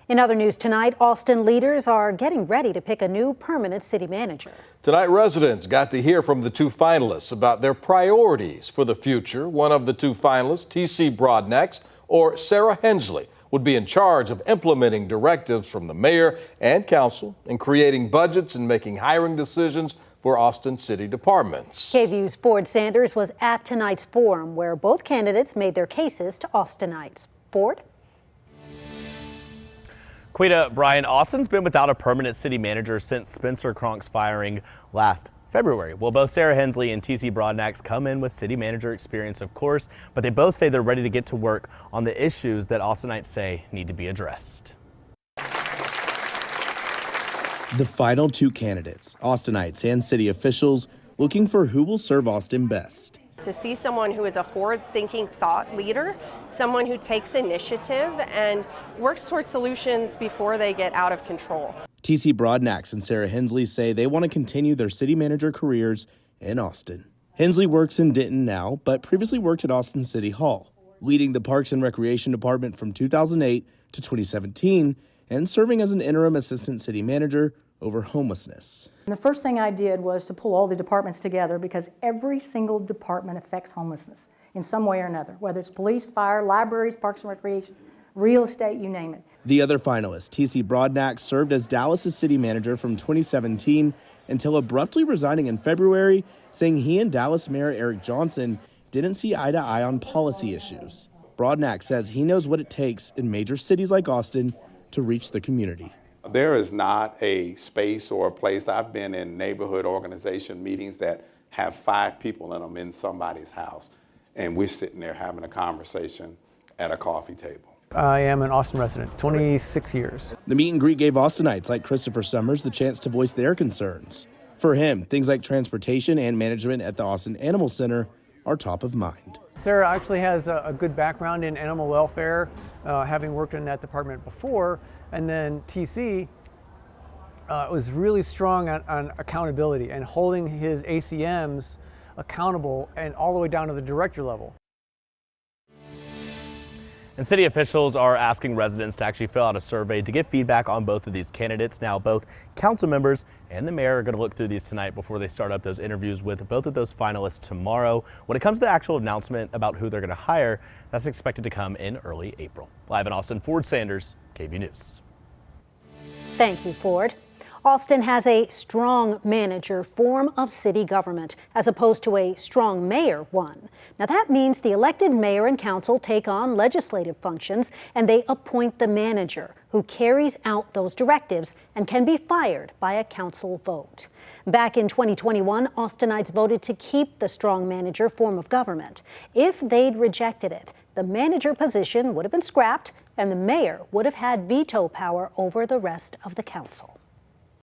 In other news tonight, Austin leaders are getting ready to pick a new permanent city manager. Tonight, residents got to hear from the two finalists about their priorities for the future. One of the two finalists, TC Broadnax or Sara Hensley, would be in charge of implementing directives from the mayor and council and creating budgets and making hiring decisions for Austin city departments. KVUE's Ford Sanders was at tonight's forum where both candidates made their cases to Austinites. Ford? Quita, Brian, Austin's been without a permanent city manager since Spencer Cronk's firing last February. Well, both Sara Hensley and TC Broadnax come in with city manager experience, of course, but they both say they're ready to get to work on the issues that Austinites say need to be addressed. The final two candidates, Austinites and city officials, looking for who will serve Austin best. To see someone who is a forward-thinking thought leader, someone who takes initiative and works towards solutions before they get out of control. TC Broadnax and Sara Hensley say they want to continue their city manager careers in Austin. Hensley works in Denton now, but previously worked at Austin City Hall, leading the Parks and Recreation Department from 2008 to 2017 and serving as an interim assistant city manager over homelessness. And the first thing I did was to pull all the departments together because every single department affects homelessness in some way or another, whether it's police, fire, libraries, parks and recreation, real estate, you name it. The other finalist, TC Broadnax, served as Dallas' city manager from 2017 until abruptly resigning in February, saying he and Dallas Mayor Eric Johnson didn't see eye to eye on policy issues. Broadnax says he knows what it takes in major cities like Austin to reach the community. There is not a space or a place. I've been in neighborhood organization meetings that have 5 people in them in somebody's house, and we're sitting there having a conversation at a coffee table. I am an Austin resident, 26 years. The meet and greet gave Austinites like Christopher Summers the chance to voice their concerns. For him, things like transportation and management at the Austin Animal Center are top of mind. Sara actually has a good background in animal welfare, having worked in that department before, and then TC was really strong on accountability and holding his ACMs accountable and all the way down to the director level. And city officials are asking residents to actually fill out a survey to get feedback on both of these candidates. Now, both council members and the mayor are going to look through these tonight before they start up those interviews with both of those finalists tomorrow. When it comes to the actual announcement about who they're going to hire, that's expected to come in early April. Live in Austin, Ford Sanders, KVUE News. Thank you, Ford. Austin has a strong manager form of city government as opposed to a strong mayor one. Now that means the elected mayor and council take on legislative functions and they appoint the manager who carries out those directives and can be fired by a council vote. Back in 2021, Austinites voted to keep the strong manager form of government. If they'd rejected it, the manager position would have been scrapped and the mayor would have had veto power over the rest of the council.